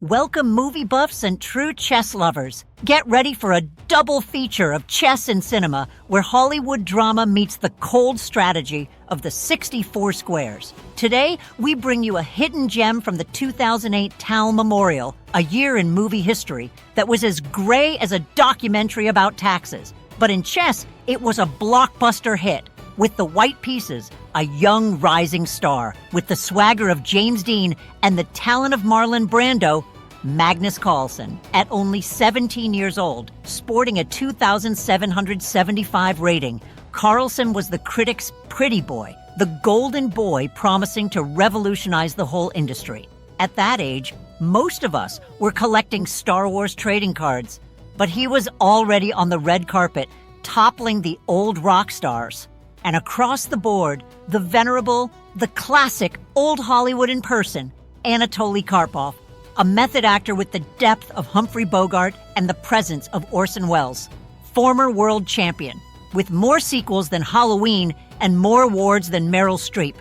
Welcome movie buffs and true chess lovers. Get ready for a double feature of chess in cinema where Hollywood drama meets the cold strategy of the 64 squares. Today, we bring you a hidden gem from the 2008 Tal Memorial, a year in movie history that was as gray as a documentary about taxes. But in chess, it was a blockbuster hit. With the white pieces, a young rising star. With the swagger of James Dean and the talent of Marlon Brando, Magnus Carlsen, at only 17 years old, sporting a 2,775 rating, Carlsen was the critics' pretty boy, the golden boy promising to revolutionize the whole industry. At that age, most of us were collecting Star Wars trading cards, but he was already on the red carpet, toppling the old rock stars. And across the board, the venerable, the classic old Hollywood in person, Anatoly Karpov, a method actor with the depth of Humphrey Bogart and the presence of Orson Welles, former world champion, with more sequels than Halloween and more awards than Meryl Streep.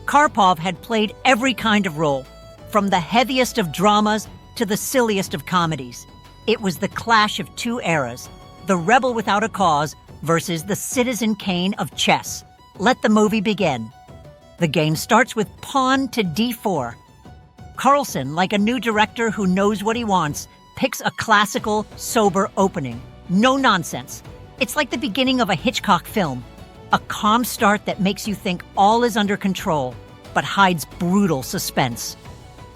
Karpov had played every kind of role, from the heaviest of dramas to the silliest of comedies. It was the clash of two eras, the rebel without a cause versus the Citizen Kane of chess. Let the movie begin. The game starts with pawn to d4. Carlsen, like a new director who knows what he wants, picks a classical, sober opening. No nonsense. It's like the beginning of a Hitchcock film. A calm start that makes you think all is under control, but hides brutal suspense.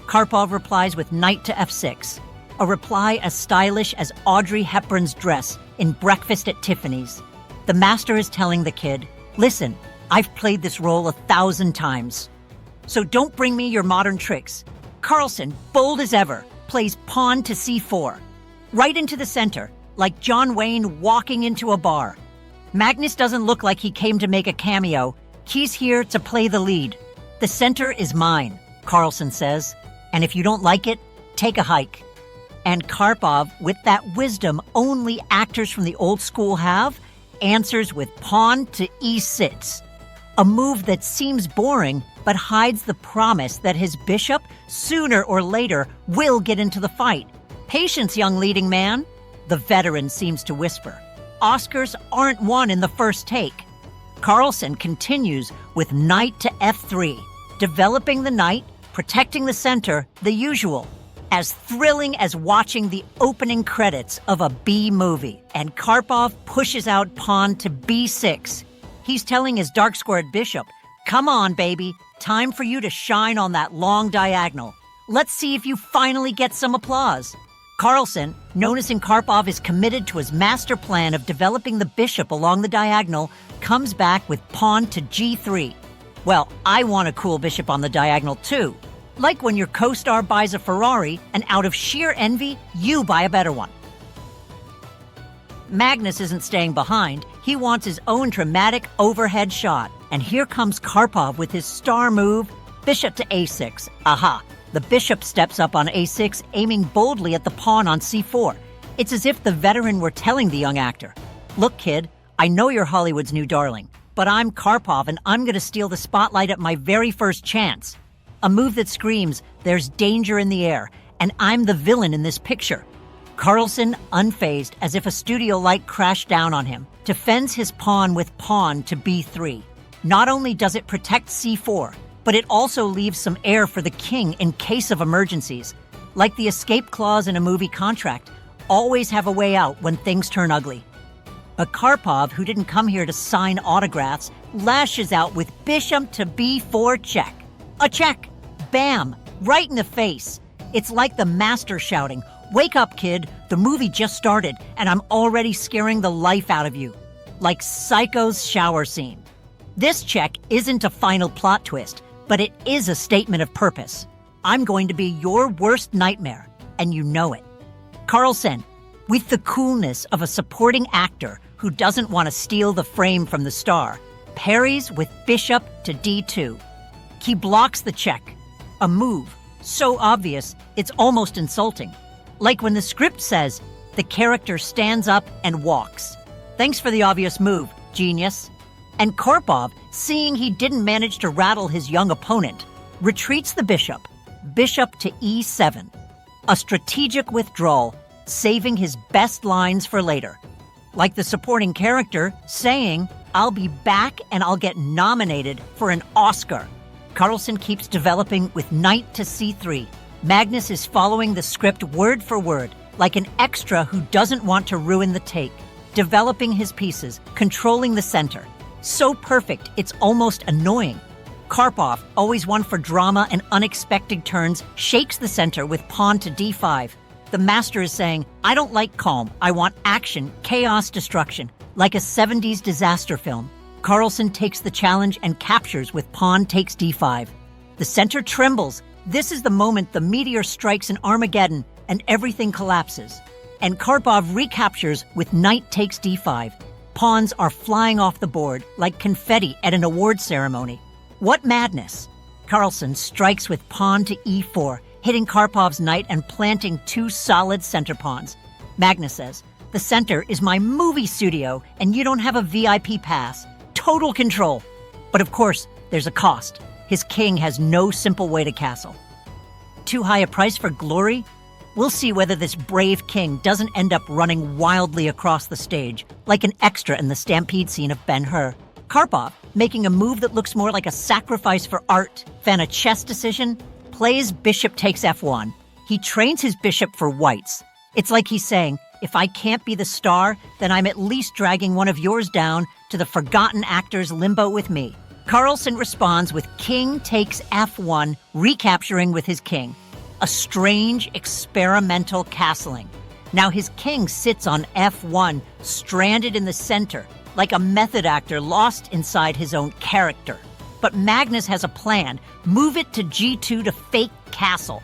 Karpov replies with knight to f6, a reply as stylish as Audrey Hepburn's dress in Breakfast at Tiffany's. The master is telling the kid, listen, I've played this role 1,000 times. So don't bring me your modern tricks. Carlsen, bold as ever, plays pawn to c4. Right into the center, like John Wayne walking into a bar. Magnus doesn't look like he came to make a cameo. He's here to play the lead. The center is mine, Carlsen says. And if you don't like it, take a hike. And Karpov, with that wisdom only actors from the old school have, answers with pawn to e6, a move that seems boring but hides the promise that his bishop, sooner or later, will get into the fight. Patience, young leading man, the veteran seems to whisper. Oscars aren't won in the first take. Carlsen continues with knight to f3, developing the knight, protecting the center, the usual. As thrilling as watching the opening credits of a B movie, and Karpov pushes out pawn to b6. He's telling his dark-squared bishop, come on, baby, time for you to shine on that long diagonal. Let's see if you finally get some applause. Carlsen, noticing Karpov is committed to his master plan of developing the bishop along the diagonal, comes back with pawn to g3. Well, I want a cool bishop on the diagonal too. Like when your co-star buys a Ferrari and out of sheer envy, you buy a better one. Magnus isn't staying behind. He wants his own dramatic overhead shot. And here comes Karpov with his star move, bishop to a6. Aha! The bishop steps up on a6, aiming boldly at the pawn on c4. It's as if the veteran were telling the young actor, look, kid, I know you're Hollywood's new darling, but I'm Karpov and I'm going to steal the spotlight at my very first chance. A move that screams, there's danger in the air, and I'm the villain in this picture. Carlsen, unfazed, as if a studio light crashed down on him, defends his pawn with pawn to b3. Not only does it protect c4, but it also leaves some air for the king in case of emergencies. Like the escape clause in a movie contract, always have a way out when things turn ugly. But Karpov, who didn't come here to sign autographs, lashes out with bishop to b4 check. A check! Bam! Right in the face. It's like the master shouting, wake up, kid, the movie just started, and I'm already scaring the life out of you. Like Psycho's shower scene. This check isn't a final plot twist, but it is a statement of purpose. I'm going to be your worst nightmare, and you know it. Carlsen, with the coolness of a supporting actor who doesn't want to steal the frame from the star, parries with bishop to d2. He blocks the check, a move so obvious it's almost insulting. Like when the script says, the character stands up and walks. Thanks for the obvious move, genius. And Karpov, seeing he didn't manage to rattle his young opponent, retreats the bishop to e7. A strategic withdrawal, saving his best lines for later. Like the supporting character saying, "I'll be back and I'll get nominated for an Oscar." Carlsen keeps developing with knight to c3. Magnus is following the script word for word, like an extra who doesn't want to ruin the take. Developing his pieces, controlling the center. So perfect, it's almost annoying. Karpov, always one for drama and unexpected turns, shakes the center with pawn to d5. The master is saying, "I don't like calm. I want action, chaos, destruction," like a 70s disaster film. Carlsen takes the challenge and captures with pawn takes d5. The center trembles. This is the moment the meteor strikes in Armageddon and everything collapses. And Karpov recaptures with knight takes d5. Pawns are flying off the board like confetti at an award ceremony. What madness! Carlsen strikes with pawn to e4, hitting Karpov's knight and planting two solid center pawns. Magnus says, "The center is my movie studio and you don't have a VIP pass. Total control." But of course, there's a cost. His king has no simple way to castle. Too high a price for glory? We'll see whether this brave king doesn't end up running wildly across the stage, like an extra in the stampede scene of Ben-Hur. Karpov, making a move that looks more like a sacrifice for art than a chess decision, plays bishop takes f1. He trains his bishop for whites. It's like he's saying, "If I can't be the star, then I'm at least dragging one of yours down to the forgotten actor's limbo with me." Carlsen responds with king takes f1, recapturing with his king. A strange, experimental castling. Now his king sits on f1, stranded in the center, like a method actor lost inside his own character. But Magnus has a plan. Move it to g2 to fake castle.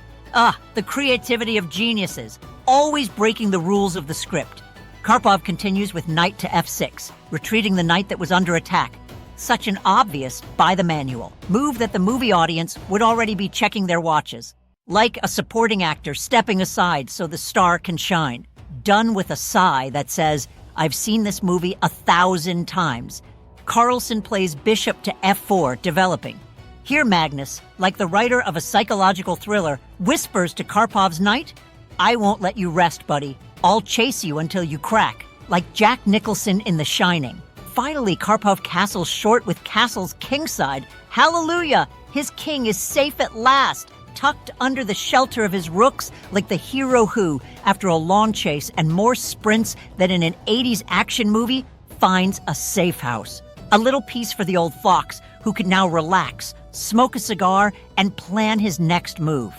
The creativity of geniuses, always breaking the rules of the script. Karpov continues with knight to f6, retreating the knight that was under attack. Such an obvious, by the manual, move that the movie audience would already be checking their watches. Like a supporting actor stepping aside so the star can shine. Done with a sigh that says, "I've seen this movie 1,000 times." Carlsen plays bishop to f4, developing. Here Magnus, like the writer of a psychological thriller, whispers to Karpov's knight, "I won't let you rest, buddy. I'll chase you until you crack," like Jack Nicholson in The Shining. Finally, Karpov castles short with castle's kingside. Hallelujah! His king is safe at last, tucked under the shelter of his rooks like the hero who, after a long chase and more sprints than in an 80s action movie, finds a safe house. A little piece for the old fox who can now relax, smoke a cigar, and plan his next move.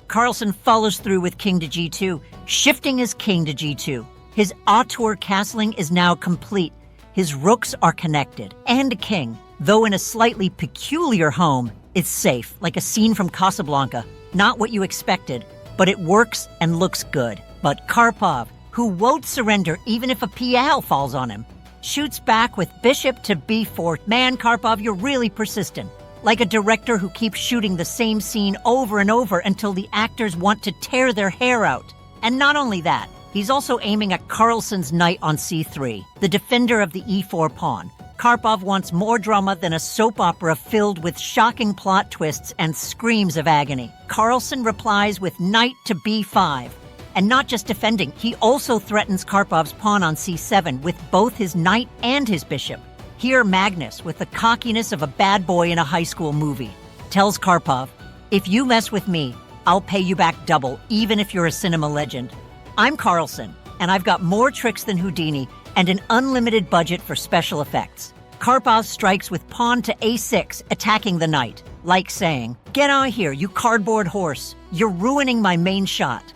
Carlsen follows through with king to g2, shifting his king to g2. His auteur castling is now complete. His rooks are connected, and a king, though in a slightly peculiar home, it's safe, like a scene from Casablanca. Not what you expected, but it works and looks good. But Karpov, who won't surrender even if a PL falls on him, shoots back with bishop to b4. Man, Karpov, you're really persistent. Like a director who keeps shooting the same scene over and over until the actors want to tear their hair out. And not only that, he's also aiming at Carlsen's knight on c3, the defender of the e4 pawn. Karpov wants more drama than a soap opera filled with shocking plot twists and screams of agony. Carlsen replies with knight to b5. And not just defending, he also threatens Karpov's pawn on c7 with both his knight and his bishop. Here Magnus, with the cockiness of a bad boy in a high school movie, tells Karpov, "If you mess with me, I'll pay you back double, even if you're a cinema legend. I'm Carlsen, and I've got more tricks than Houdini and an unlimited budget for special effects." Karpov strikes with pawn to a6, attacking the knight, like saying, "Get out of here, you cardboard horse. You're ruining my main shot."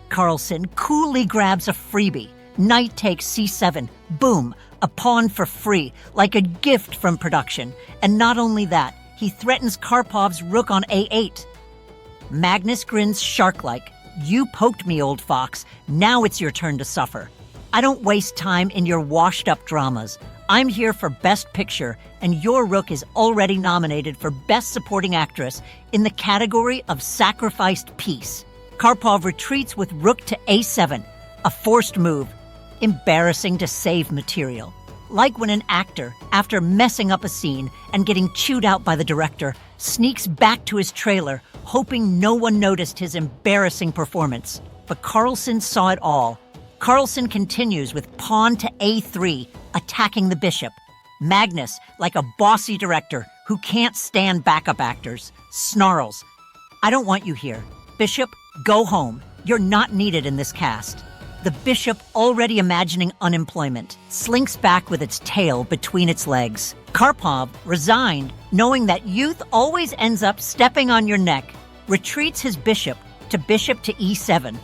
Carlsen coolly grabs a freebie. Knight takes c7. Boom, a pawn for free, like a gift from production. And not only that, he threatens Karpov's rook on a8. Magnus grins shark-like. "You poked me, old fox. Now it's your turn to suffer. I don't waste time in your washed-up dramas. I'm here for Best Picture, and your rook is already nominated for Best Supporting Actress in the category of Sacrificed Piece." Karpov retreats with rook to a7, a forced move. Embarrassing to save material. Like when an actor, after messing up a scene and getting chewed out by the director, sneaks back to his trailer, hoping no one noticed his embarrassing performance. But Carlsen saw it all. Carlsen continues with pawn to a3, attacking the bishop. Magnus, like a bossy director who can't stand backup actors, snarls, "I don't want you here. Bishop, go home. You're not needed in this cast." The bishop, already imagining unemployment, slinks back with its tail between its legs. Karpov, resigned, knowing that youth always ends up stepping on your neck, retreats his bishop to e7.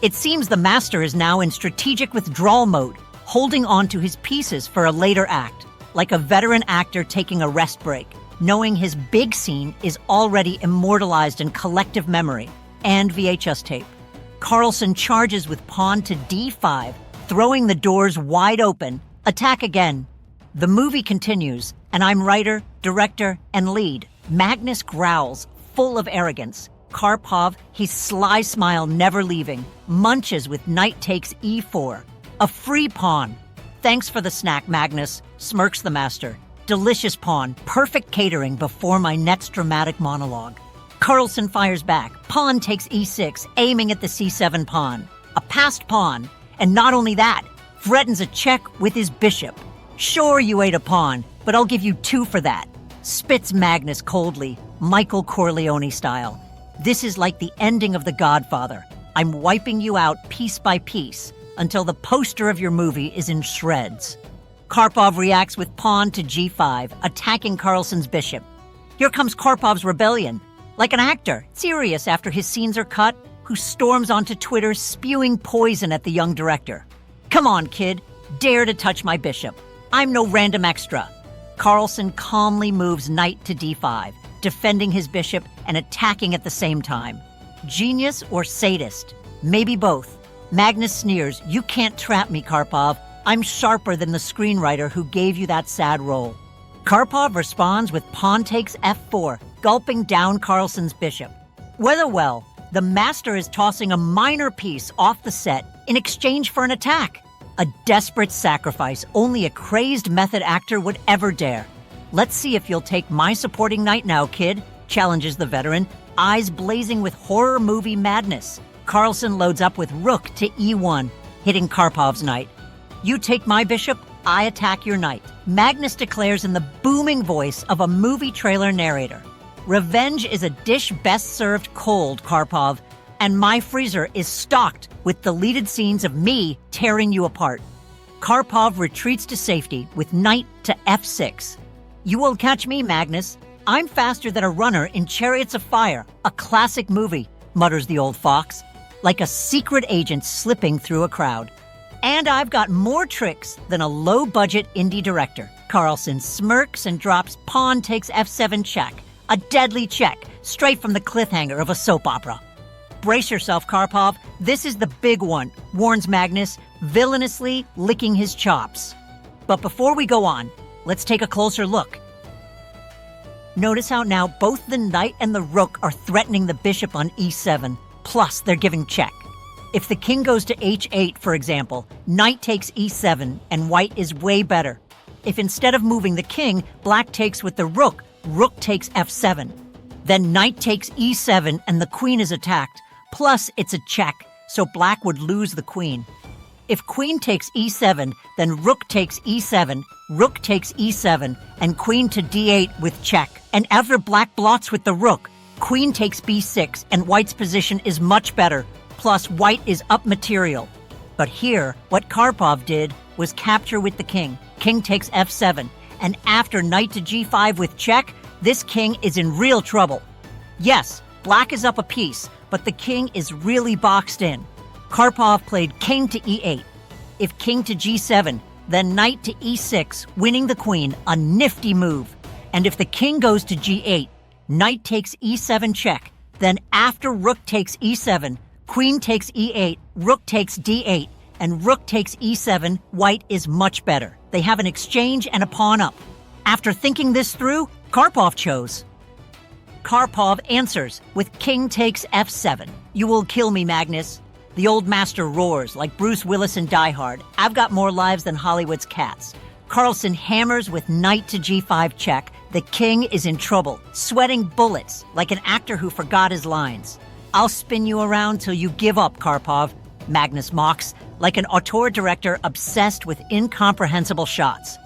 It seems the master is now in strategic withdrawal mode, holding on to his pieces for a later act, like a veteran actor taking a rest break, knowing his big scene is already immortalized in collective memory and VHS tape. Carlsen charges with pawn to d5, throwing the doors wide open. Attack again. The movie continues, and I'm writer, director, and lead. Magnus growls, full of arrogance. Karpov, his sly smile never leaving, munches with knight takes e4. A free pawn. "Thanks for the snack, Magnus," smirks the master. "Delicious pawn, perfect catering before my next dramatic monologue." Carlsen fires back. Pawn takes e6, aiming at the c7 pawn. A passed pawn. And not only that, threatens a check with his bishop. "Sure, you ate a pawn, but I'll give you 2 for that." Spits Magnus coldly, Michael Corleone style. "This is like the ending of The Godfather. I'm wiping you out piece by piece until the poster of your movie is in shreds." Karpov reacts with pawn to g5, attacking Carlsen's bishop. Here comes Karpov's rebellion. Like an actor, serious after his scenes are cut, who storms onto Twitter spewing poison at the young director. "Come on, kid. Dare to touch my bishop. I'm no random extra." Carlsen calmly moves knight to d5, defending his bishop and attacking at the same time. Genius or sadist? Maybe both. Magnus sneers, "You can't trap me, Karpov. I'm sharper than the screenwriter who gave you that sad role." Karpov responds with pawn takes f4, gulping down Carlsen's bishop. Well, the master is tossing a minor piece off the set in exchange for an attack. A desperate sacrifice only a crazed method actor would ever dare. "Let's see if you'll take my supporting knight now, kid," challenges the veteran, eyes blazing with horror movie madness. Carlsen loads up with rook to e1, hitting Karpov's knight. "You take my bishop, I attack your knight." Magnus declares in the booming voice of a movie trailer narrator, "Revenge is a dish best served cold, Karpov, and my freezer is stocked with deleted scenes of me tearing you apart." Karpov retreats to safety with knight to f6. "You will catch me, Magnus. I'm faster than a runner in Chariots of Fire, a classic movie," mutters the old fox, like a secret agent slipping through a crowd. "And I've got more tricks than a low-budget indie director." Carlsen smirks and drops pawn takes f7 check, a deadly check, straight from the cliffhanger of a soap opera. "Brace yourself, Karpov. This is the big one," warns Magnus, villainously licking his chops. But before we go on, let's take a closer look. Notice how now both the knight and the rook are threatening the bishop on e7, plus they're giving check. If the king goes to h8, for example, knight takes e7, and white is way better. If instead of moving the king, black takes with the rook, rook takes f7. Then knight takes e7 and the queen is attacked. Plus, it's a check, so black would lose the queen. If queen takes e7, then rook takes e7, rook takes e7, and queen to d8 with check. And after black blots with the rook, queen takes b6, and white's position is much better. Plus, white is up material. But here, what Karpov did was capture with the king. King takes f7, and after knight to g5 with check, this king is in real trouble. Yes, black is up a piece, but the king is really boxed in. Karpov played king to e8. If king to g7, then knight to e6, winning the queen, a nifty move. And if the king goes to g8, knight takes e7 check, then after rook takes e7, queen takes e8, rook takes d8, and rook takes e7, white is much better. They have an exchange and a pawn up. After thinking this through, Karpov chose. Karpov answers with king takes f7. "You will kill me, Magnus." The old master roars like Bruce Willis in Die Hard. "I've got more lives than Hollywood's cats." Carlsen hammers with knight to g5 check, The king is in trouble, sweating bullets like an actor who forgot his lines. I'll spin you around till you give up, Karpov, Magnus mocks, like an auteur director obsessed with incomprehensible shots.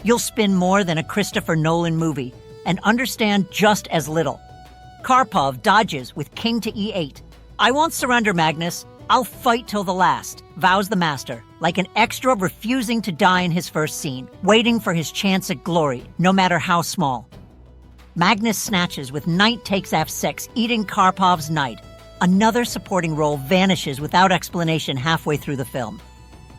You'll spin more than a Christopher Nolan movie and understand just as little. Karpov dodges with king to e8. I won't surrender, Magnus. I'll fight till the last, vows the master, like an extra refusing to die in his first scene, waiting for his chance at glory, no matter how small. Magnus snatches with knight takes f6, eating Karpov's knight. Another supporting role vanishes without explanation halfway through the film.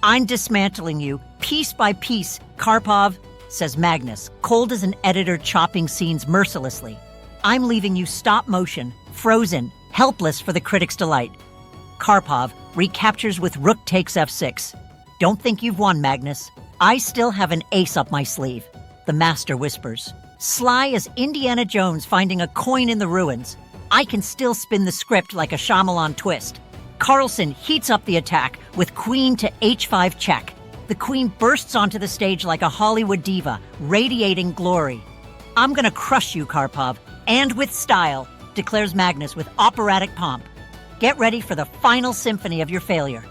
I'm dismantling you, piece by piece, Karpov, says Magnus, cold as an editor chopping scenes mercilessly. I'm leaving you stop motion, frozen, helpless for the critic's delight. Karpov recaptures with rook takes f6. Don't think you've won, Magnus. I still have an ace up my sleeve, the master whispers. Sly as Indiana Jones finding a coin in the ruins. I can still spin the script like a Shyamalan twist. Carlsen heats up the attack with queen to h5 check. The queen bursts onto the stage like a Hollywood diva, radiating glory. I'm gonna crush you, Karpov, and with style, declares Magnus with operatic pomp. Get ready for the final symphony of your failure.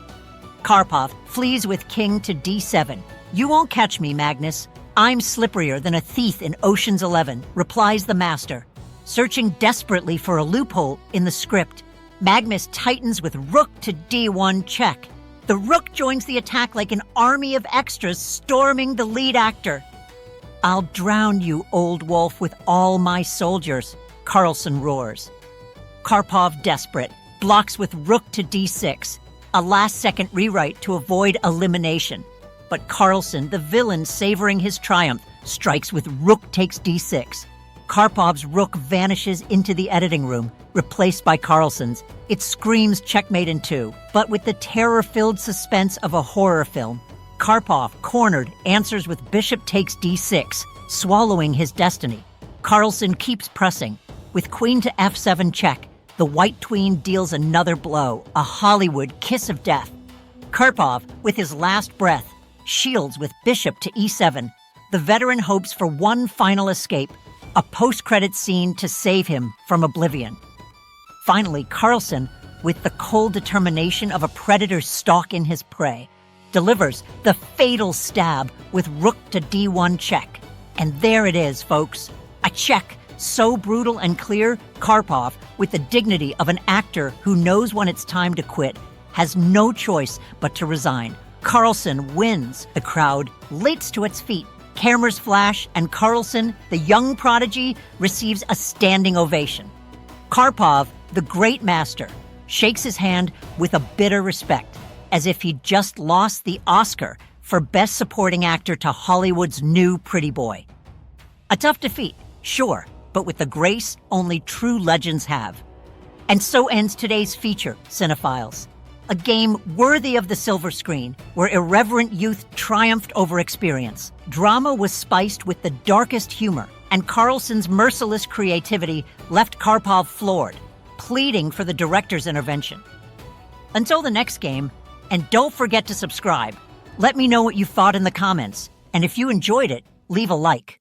Karpov flees with king to d7. You won't catch me, Magnus. I'm slipperier than a thief in Ocean's 11, replies the master, searching desperately for a loophole in the script. Magnus tightens with rook to d1 check. The rook joins the attack like an army of extras storming the lead actor. I'll drown you, old wolf, with all my soldiers, Carlsen roars. Karpov, desperate, blocks with rook to d6, a last-second rewrite to avoid elimination. But Carlsen, the villain savoring his triumph, strikes with rook takes d6. Karpov's rook vanishes into the editing room, replaced by Carlsen's. It screams checkmate in two, but with the terror-filled suspense of a horror film. Karpov, cornered, answers with bishop takes d6, swallowing his destiny. Carlsen keeps pressing. With queen to f7 check, the white queen deals another blow, a Hollywood kiss of death. Karpov, with his last breath, shields with bishop to e7. The veteran hopes for one final escape, a post-credit scene to save him from oblivion. Finally, Carlsen, with the cold determination of a predator stalking his prey, delivers the fatal stab with rook to d1 check. And there it is, folks. A check so brutal and clear, Karpov, with the dignity of an actor who knows when it's time to quit, has no choice but to resign. Carlsen wins. The crowd leaps to its feet. Cameras flash, and Carlsen, the young prodigy, receives a standing ovation. Karpov, the great master, shakes his hand with a bitter respect, as if he'd just lost the Oscar for Best Supporting Actor to Hollywood's new pretty boy. A tough defeat, sure, but with the grace only true legends have. And so ends today's feature, cinephiles. A game worthy of the silver screen, where irreverent youth triumphed over experience. Drama was spiced with the darkest humor, and Carlsen's merciless creativity left Karpov floored, pleading for the director's intervention. Until the next game, and don't forget to subscribe. Let me know what you thought in the comments, and if you enjoyed it, leave a like.